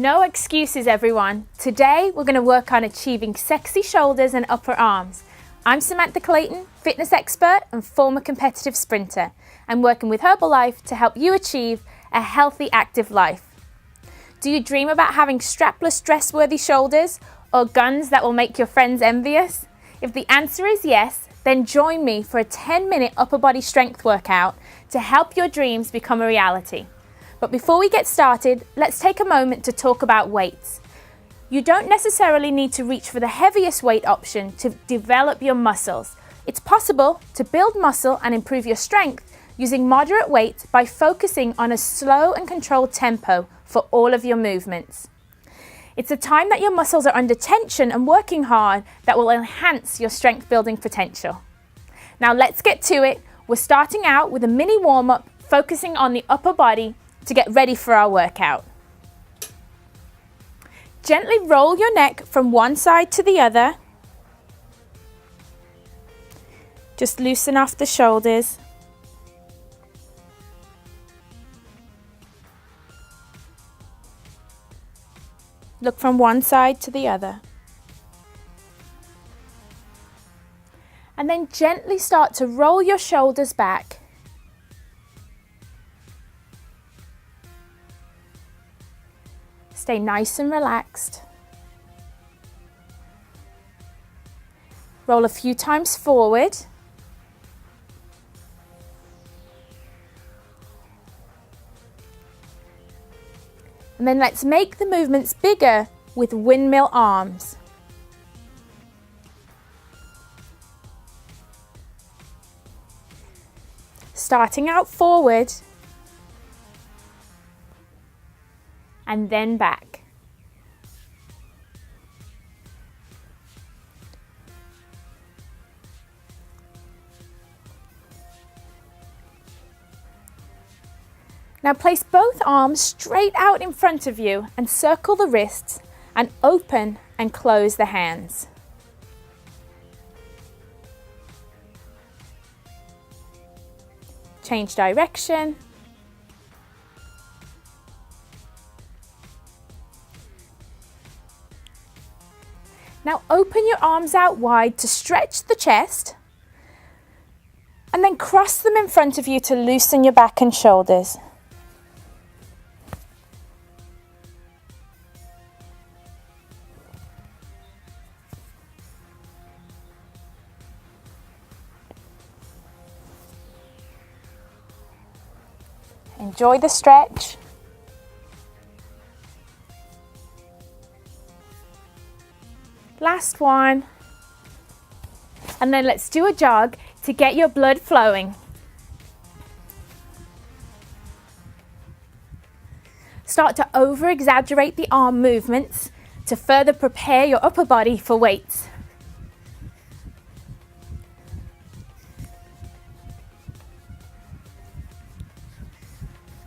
No excuses, everyone. Today, we're going to work on achieving sexy shoulders and upper arms. I'm Samantha Clayton, fitness expert and former competitive sprinter. I'm working with Herbalife to help you achieve a healthy, active life. Do you dream about having strapless, dress-worthy shoulders or guns that will make your friends envious? If the answer is yes, then join me for a 10-minute upper body strength workout to help your dreams become a reality. But before we get started, let's take a moment to talk about weights. You don't necessarily need to reach for the heaviest weight option to develop your muscles. It's possible to build muscle and improve your strength using moderate weight by focusing on a slow and controlled tempo for all of your movements. It's a time that your muscles are under tension and working hard that will enhance your strength building potential. Now let's get to it. We're starting out with a mini warm-up focusing on the upper body to get ready for our workout. Gently roll your neck from one side to the other. Just loosen off the shoulders. Look from one side to the other. And then gently start to roll your shoulders back. Stay nice and relaxed. Roll a few times forward. And then let's make the movements bigger with windmill arms. Starting out forward and then back. Now place both arms straight out in front of you and circle the wrists and open and close the hands. Change direction. Now open your arms out wide to stretch the chest and then cross them in front of you to loosen your back and shoulders. Enjoy the stretch. Last one. And then let's do a jog to get your blood flowing. Start to over-exaggerate the arm movements to further prepare your upper body for weights.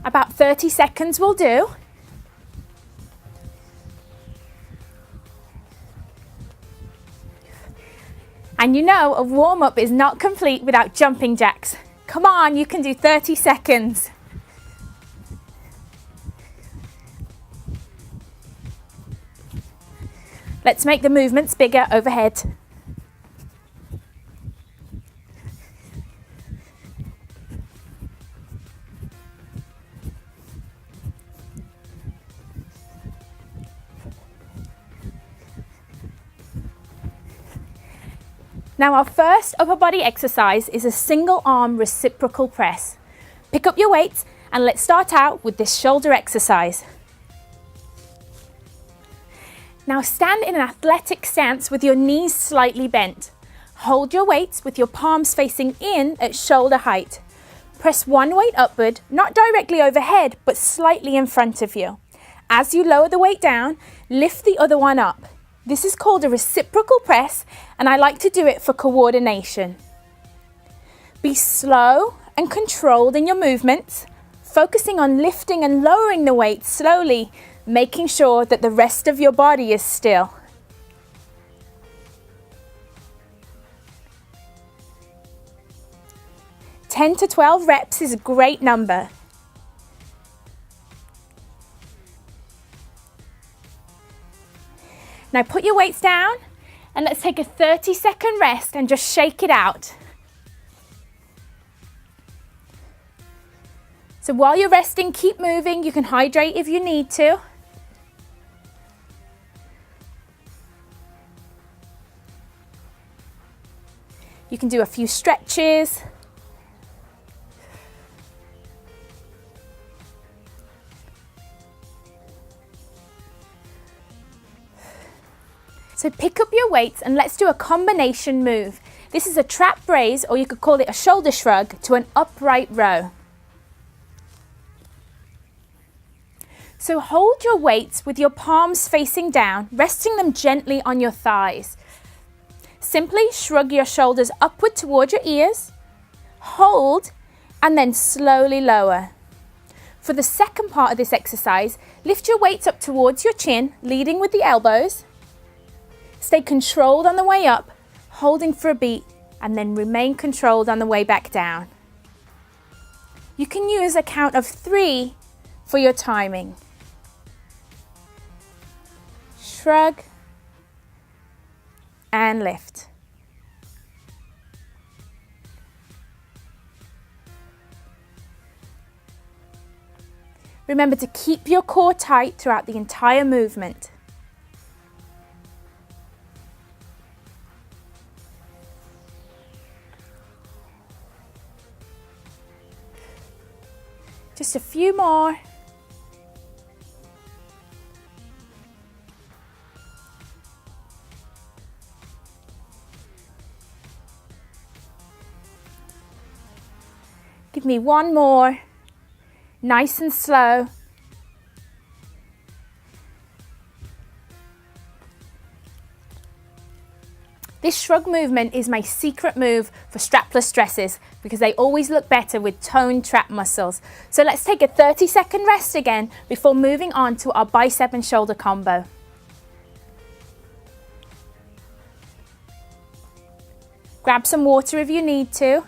About 30 seconds will do. And you know, a warm-up is not complete without jumping jacks. Come on, you can do 30 seconds. Let's make the movements bigger overhead. Now our first upper body exercise is a single arm reciprocal press. Pick up your weights and let's start out with this shoulder exercise. Now stand in an athletic stance with your knees slightly bent. Hold your weights with your palms facing in at shoulder height. Press one weight upward, not directly overhead, but slightly in front of you. As you lower the weight down, lift the other one up. This is called a reciprocal press, and I like to do it for coordination. Be slow and controlled in your movements, focusing on lifting and lowering the weight slowly, making sure that the rest of your body is still. "10 to 12 reps is a great number. Now put your weights down and let's take a 30-second rest and just shake it out. So while you're resting, keep moving. You can hydrate if you need to. You can do a few stretches. So pick up your weights and let's do a combination move. This is a trap raise, or you could call it a shoulder shrug, to an upright row. So hold your weights with your palms facing down, resting them gently on your thighs. Simply shrug your shoulders upward toward your ears, hold, and then slowly lower. For the second part of this exercise, lift your weights up towards your chin, leading with the elbows. Stay controlled on the way up, holding for a beat, and then remain controlled on the way back down. You can use a count of 3 for your timing. Shrug and lift. Remember to keep your core tight throughout the entire movement. Just a few more. Give me one more, nice and slow. This shrug movement is my secret move for strapless dresses because they always look better with toned trap muscles. So let's take a 30-second rest again before moving on to our bicep and shoulder combo. Grab some water if you need to,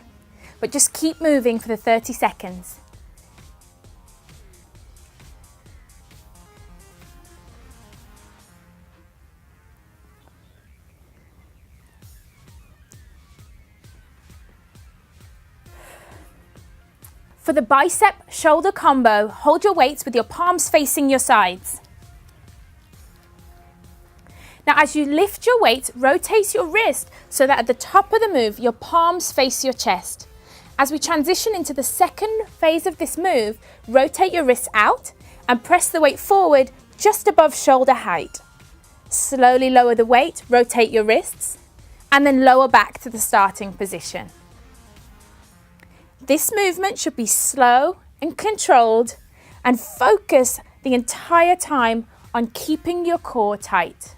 but just keep moving for the 30 seconds. For the bicep shoulder combo, hold your weights with your palms facing your sides. Now as you lift your weight, rotate your wrist so that at the top of the move, your palms face your chest. As we transition into the second phase of this move, rotate your wrists out and press the weight forward just above shoulder height. Slowly lower the weight, rotate your wrists, and then lower back to the starting position. This movement should be slow and controlled and focus the entire time on keeping your core tight.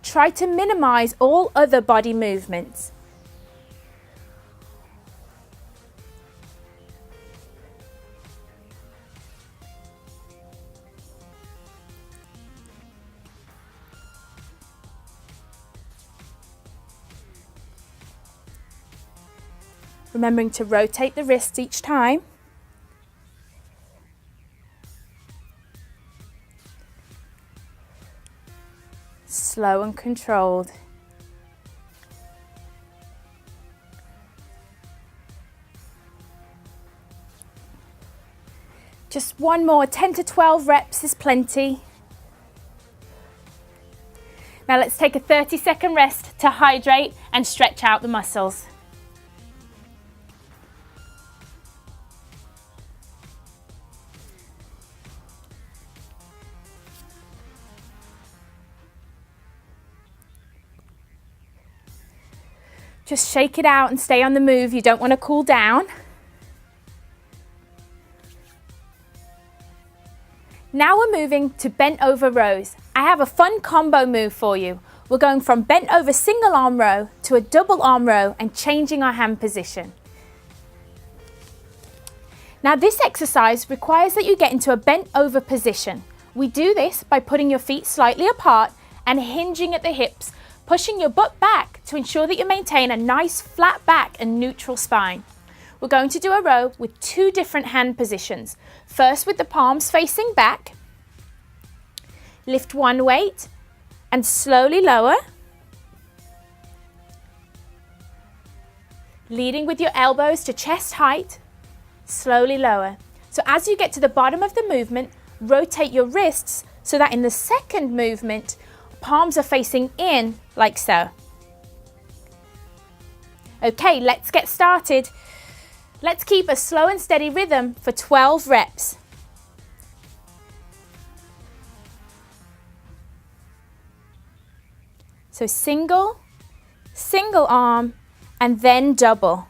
Try to minimize all other body movements. Remembering to rotate the wrists each time. Slow and controlled. Just one more, 10 to 12 reps is plenty. Now let's take a 30-second rest to hydrate and stretch out the muscles. Just shake it out and stay on the move. You don't want to cool down. Now we're moving to bent over rows. I have a fun combo move for you. We're going from bent over single arm row to a double arm row and changing our hand position. Now this exercise requires that you get into a bent over position. We do this by putting your feet slightly apart and hinging at the hips, pushing your butt back to ensure that you maintain a nice flat back and neutral spine. we're going to do a row with 2 different hand positions. First with the palms facing back. Lift one weight and slowly lower. Leading with your elbows to chest height, slowly lower. So as you get to the bottom of the movement, rotate your wrists so that in the second movement, palms are facing in like so. Okay, let's get started. Let's keep a slow and steady rhythm for 12 reps. So single, single arm, and then double.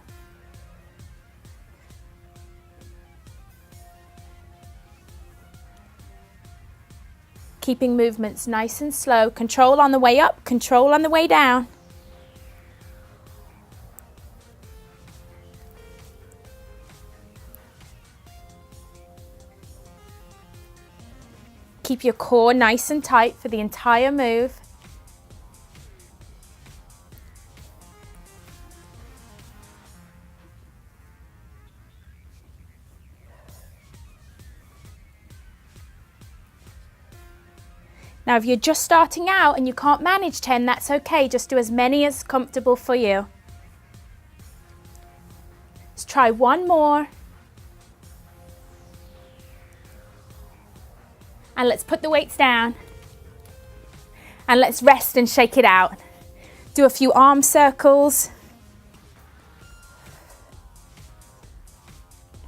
Keeping movements nice and slow. Control on the way up, control on the way down. Keep your core nice and tight for the entire move. Now, if you're just starting out and you can't manage 10, that's okay. Just do as many as comfortable for you. Let's try one more. And let's put the weights down. And let's rest and shake it out. Do a few arm circles.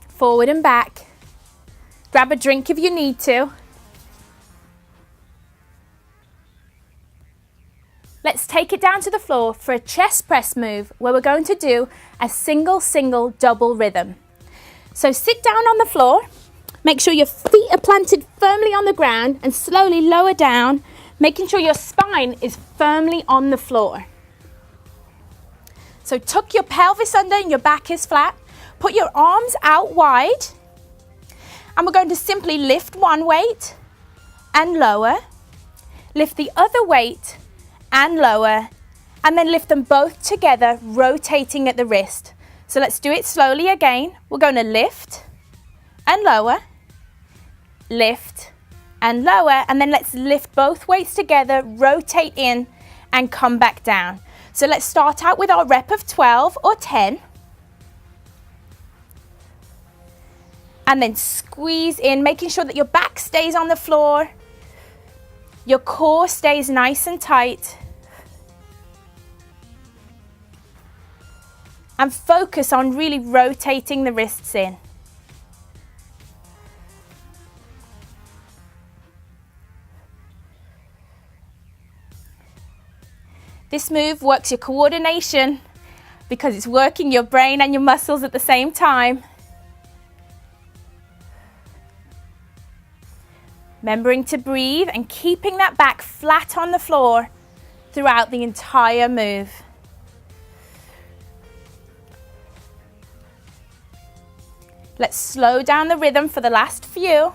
Forward and back. Grab a drink if you need to. Let's take it down to the floor for a chest press move where we're going to do a single, single, double rhythm. So sit down on the floor, make sure your feet are planted firmly on the ground and slowly lower down, making sure your spine is firmly on the floor. So tuck your pelvis under and your back is flat. Put your arms out wide and we're going to simply lift one weight and lower, lift the other weight and lower, and then lift them both together, rotating at the wrist. So let's do it slowly again. We're going to lift and lower, lift and lower, and then let's lift both weights together, rotate in and come back down. So let's start out with our rep of 12 or 10. And then squeeze in, making sure that your back stays on the floor, your core stays nice and tight. And focus on really rotating the wrists in. This move works your coordination because it's working your brain and your muscles at the same time. Remembering to breathe and keeping that back flat on the floor throughout the entire move. Let's slow down the rhythm for the last few.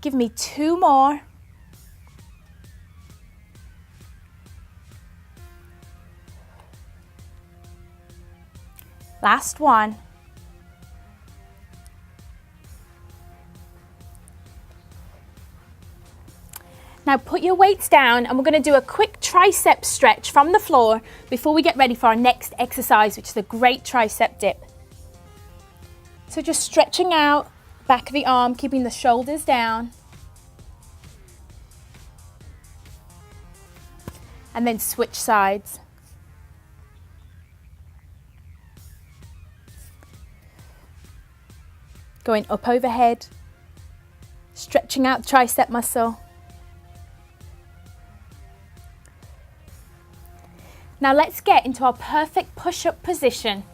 Give me 2 more. Last one. Now put your weights down and we're going to do a quick tricep stretch from the floor before we get ready for our next exercise, which is a great tricep dip. So just stretching out, back of the arm, keeping the shoulders down. And then switch sides. Going up overhead, stretching out the tricep muscle. Now let's get into our perfect push-up position.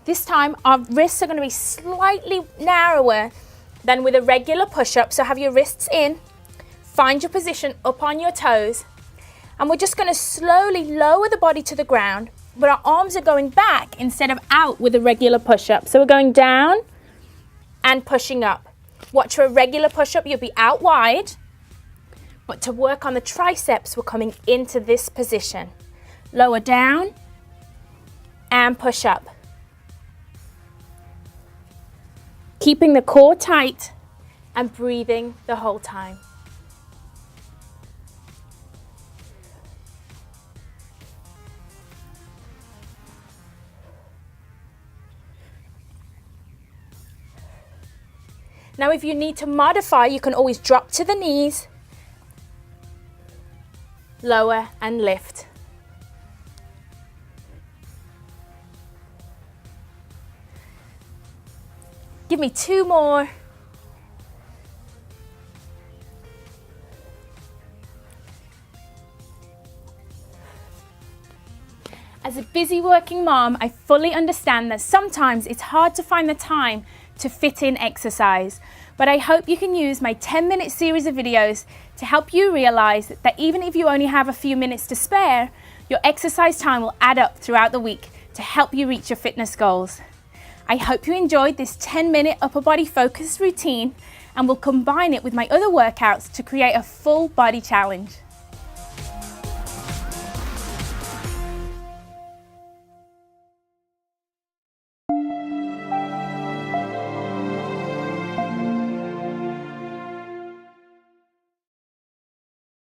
This time our wrists are going to be slightly narrower than with a regular push-up, so have your wrists in, find your position up on your toes, and we're just going to slowly lower the body to the ground, but our arms are going back instead of out with a regular push-up. So we're going down and pushing up. Watch for a regular push-up, you'll be out wide. But to work on the triceps, we're coming into this position. Lower down and push up. Keeping the core tight and breathing the whole time. Now, if you need to modify, you can always drop to the knees, lower and lift. Give me 2 more. As a busy working mom, I fully understand that sometimes it's hard to find the time to fit in exercise, but I hope you can use my 10-minute series of videos to help you realize that even if you only have a few minutes to spare, your exercise time will add up throughout the week to help you reach your fitness goals. I hope you enjoyed this 10-minute upper body focused routine and will combine it with my other workouts to create a full body challenge.